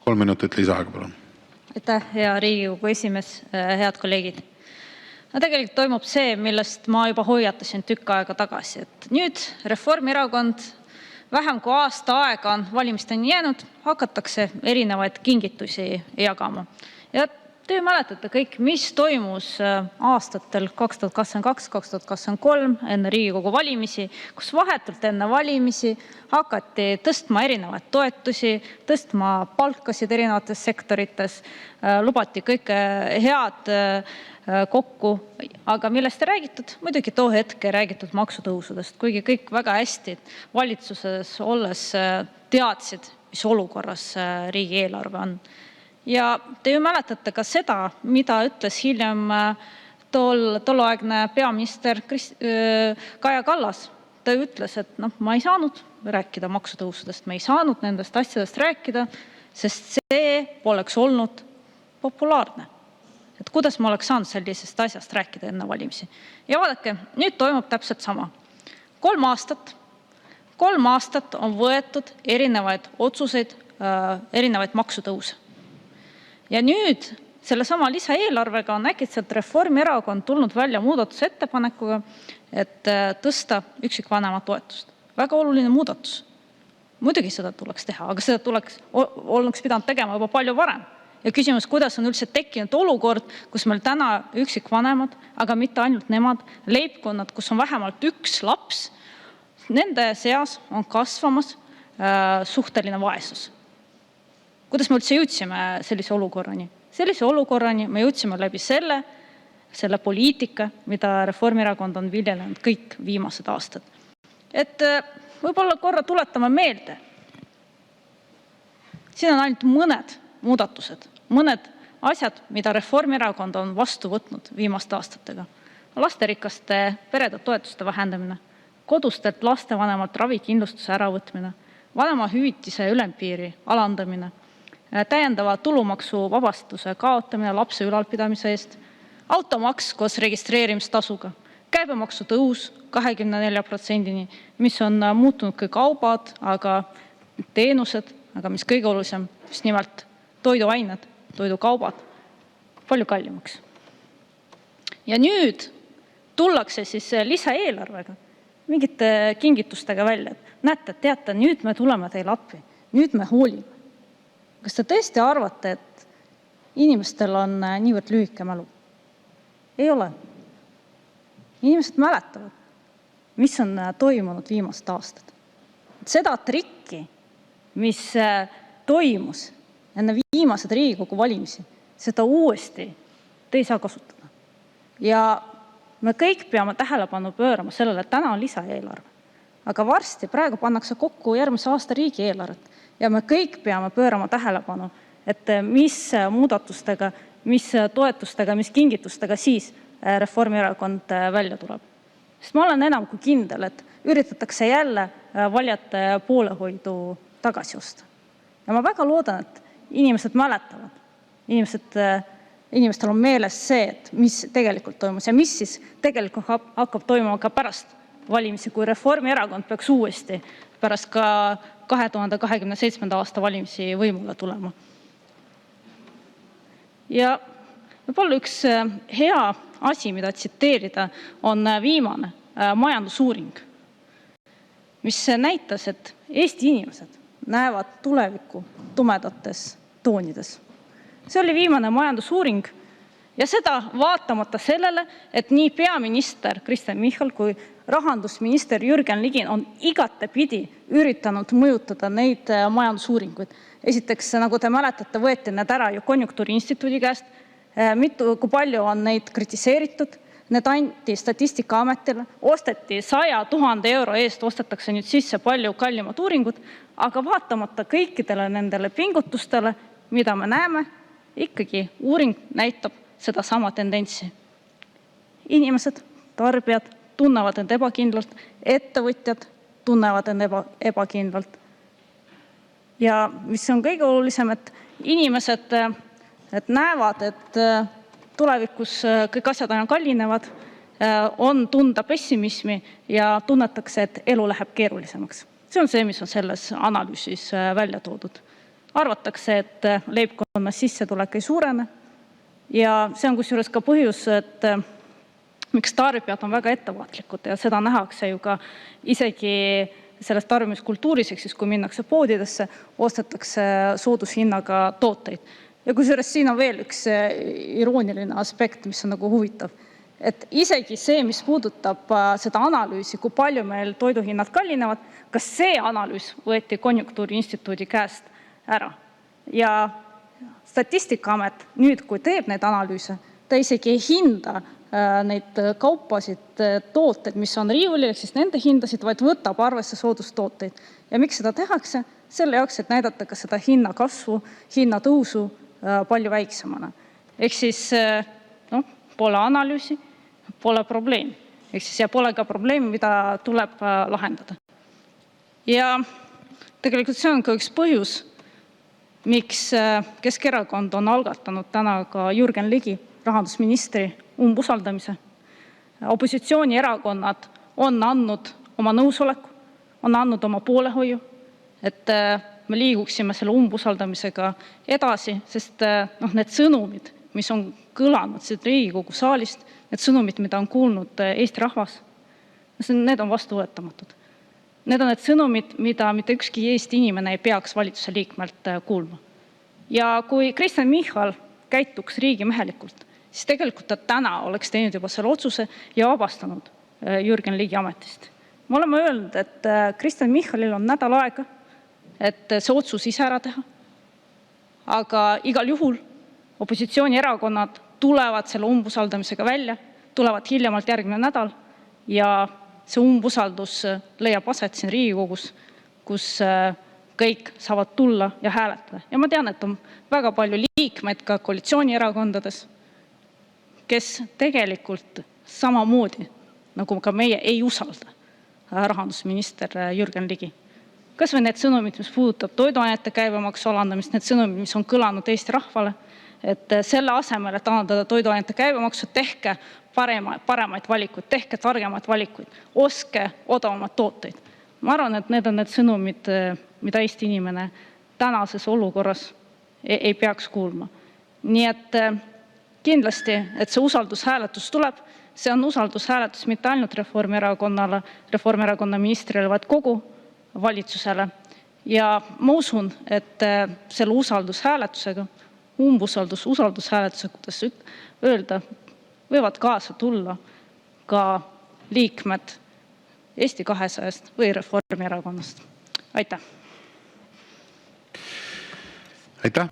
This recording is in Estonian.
3 minutit lisaaega, palun. Aitäh, hea Riigikogu esimees, head kolleegid. No tegelikult toimub see, millest ma juba hoiatasin tükk aega tagasi, et nüüd Reformierakond vähem kui aasta aega on valimisteni jäänud, hakatakse erinevaid kingitusi jagama. Ja te mäletate kõik, mis toimus aastatel 2022-2023 enne Riigikogu valimisi, kus vahetult enne valimisi hakati tõstma erinevaid toetusi, tõstma palkasid erinevates sektorites, lubati kõike head kokku, aga millest ei räägitud? Muidugi too hetk ei räägitud maksutõusudest, kuigi kõik väga hästi valitsuses olles teadsid, mis olukorras riigieelarve on. Ja te ju mäletate ka seda, mida ütles hiljem tolleaegne peaminister Kaja Kallas. Ta ütles, et ma ei saanud rääkida maksutõusudest, me ei saanud nendest asjadest rääkida, sest see poleks olnud populaarne. Et kuidas ma oleks saanud sellisest asjast rääkida enne valimisi. Ja vaadake, nüüd toimub täpselt sama. 3 aastat on võetud erinevaid otsuseid, erinevaid maksutõuse. Ja nüüd sellesama lisaeelarvega on äkitselt Reformierakond tulnud välja muudatusettepanekuga, et tõsta üksikvanema toetust. Väga oluline muudatus. Muidugi seda tuleks teha, aga seda oleks pidanud tegema juba palju varem. Ja küsimus, kuidas on üldse tekkinud olukord, kus meil täna üksikvanemad, aga mitte ainult nemad, leibkonnad, kus on vähemalt üks laps, nende seas on kasvamas suhteline vaesus. Kuidas me üldse jõudsime sellise olukorrani? Sellise olukorrani me jõudsime läbi selle poliitika, mida Reformierakond on viljelenud kõik viimased aastad. Et võib-olla korra tuletame meelde. Siin on ainult mõned muudatused, mõned asjad, mida Reformierakond on vastu võtnud viimaste aastatega. Lasterikaste perede toetuste vähendamine, kodustelt lastevanemalt ravikindlustuse äravõtmine, vanemahüvitise ülempiiri alandamine, täiendava tulumaksuvabastuse kaotamine lapse ülalpidamise eest, automaks koos registreerimistasuga, käibemaksu tõus 24%-ni, mis on muutunud kõik kaubad, aga teenused, aga mis kõige olulisem, just nimelt toiduained, toidukaubad, palju kallimaks. Ja nüüd tullakse siis lisaeelarvega mingite kingitustega välja. Näete, teate, nüüd me tuleme teile appi, nüüd me hoolime. Kas te tõesti arvate, et inimestel on niivõrd lühike mälu? Ei ole. Inimesed mäletavad, mis on toimunud viimased aastad. Seda trikki, mis toimus enne viimased Riigikogu valimisi, seda uuesti te ei saa kasutada. Ja me kõik peame tähelepanu pöörama sellele, et täna on lisaeelarve. Aga varsti praegu pannakse kokku järgmise aasta riigieelarvet. Ja me kõik peame pöörama tähelepanu, et mis muudatustega, mis toetustega, mis kingitustega siis Reformierakond välja tuleb. Sest ma olen enam kui kindel, et üritatakse jälle valijate poolehoidu tagasi osta. Ja ma väga loodan, et inimesed mäletavad, inimestel on meeles see, et mis tegelikult toimus ja mis siis tegelikult hakkab toimuma ka pärast valimisi, kui Reformierakond peaks uuesti pärast ka 2027. aasta valimisi võimule tulema. Ja võib-olla üks hea asi, mida tsiteerida, on viimane majandusuuring, mis näitas, et Eesti inimesed näevad tulevikku tumedates toonides. See oli viimane majandusuuring ja seda vaatamata sellele, et nii peaminister Kristen Michal kui rahandusminister Jürgen Ligi on igatepidi üritanud mõjutada neid majandusuuringuid. Esiteks, nagu te mäletate, võeti need ära ju Konjunktuuriinstituudi käest, kui palju on neid kritiseeritud, need anti Statistikaametile, osteti 100 000 euro eest, ostetakse nüüd sisse palju kallimad uuringud, aga vaatamata kõikidele nendele pingutustele, mida me näeme, ikkagi uuring näitab seda sama tendentsi. Inimesed, tarbijad tunnevad end ebakindlalt, ettevõtjad tunnevad end ebakindlalt. Ja mis on kõige olulisem, et inimesed näevad, et tulevikus kõik asjad aina kallinevad, on tunda pessimismi ja tunnetakse, et elu läheb keerulisemaks. See on see, mis on selles analüüsis välja toodud. arvatakse, et leibkonna sissetulek ei suurene. Ja see on kusjuures ka põhjus, et miks tarbijad on väga ettevaatlikud ja seda nähakse ju ka isegi selles tarbimiskultuuris, ehk siis kui minnakse poodidesse, ostetakse soodushinnaga tooteid. Ja kusjuures siin on veel üks irooniline aspekt, mis on nagu huvitav. Et isegi see, mis puudutab seda analüüsi, kui palju meil toiduhinnad kallinevad, kas see analüüs võeti Konjunktuuriinstituudi käest ära. Ja Statistikaamet nüüd, kui teeb neid analüüse, ta isegi ei hinda neid kaupasid, tooteid, mis on riiulil, siis nende hindasid, vaid võtab arvesse soodustooteid. Ja miks seda tehakse? Selle jaoks, et näidata ka seda hinnakasvu, hinnatõusu palju väiksemana. Ehk siis pole analüüsi, pole probleemi. Ehk siis pole ka probleemi, mida tuleb lahendada. Ja tegelikult see on ka üks põhjus, miks Keskerakond on algatanud täna ka Jürgen Ligi, rahandusministri umbusaldamise. Opositsioonierakonnad on andnud oma nõusoleku, on andnud oma poolehoiu, et me liiguksime selle umbusaldamisega edasi, sest need sõnumid, mis on kõlanud siit Riigikogu saalist, need sõnumid, mida on kuulnud Eesti rahvas, need on vastuvõetamatud. Need on need sõnumid, mida mitte ükski Eesti inimene ei peaks valitsuse liikmelt kuulma. Ja kui Kristen Michal käituks riigimehelikult, siis tegelikult ta täna oleks teinud juba selle otsuse ja vabastanud Jürgen Ligi ametist. Me oleme öelnud, et Kristen Michalil on nädal aega, et see otsus ise ära teha. Aga igal juhul opositsioonierakonnad tulevad selle umbusaldamisega välja, tulevad hiljemalt järgmine nädal ja see umbusaldus leiab aset siin Riigikogus, kus kõik saavad tulla ja hääletada. Ja ma tean, et on väga palju liikmeid ka koalitsioonierakondades, kes tegelikult samamoodi nagu ka meie ei usalda rahandusminister Jürgen Ligi. Kas või need sõnumid, mis puudutab toiduainete käibemaksu alandamist, need sõnumid, mis on kõlanud Eesti rahvale, et selle asemel, et alandada toiduainete käibemaksu, tehke paremaid valikuid, tehke targemaid valikuid, ostke odavamaid tooteid. Ma arvan, et need on need sõnumid, mida Eesti inimene tänases olukorras ei peaks kuulma. Nii et kindlasti, et see usaldushääletus tuleb, see on usaldushääletus mitte ainult Reformierakonnale, Reformierakonna ministrile, vaid kogu valitsusele. Ja ma usun, et selle usaldushääletusega, usaldushääletusega, kuidas öelda, võivad kaasa tulla ka liikmed Eesti 200-st või Reformierakonnast. Aitäh! Aitäh!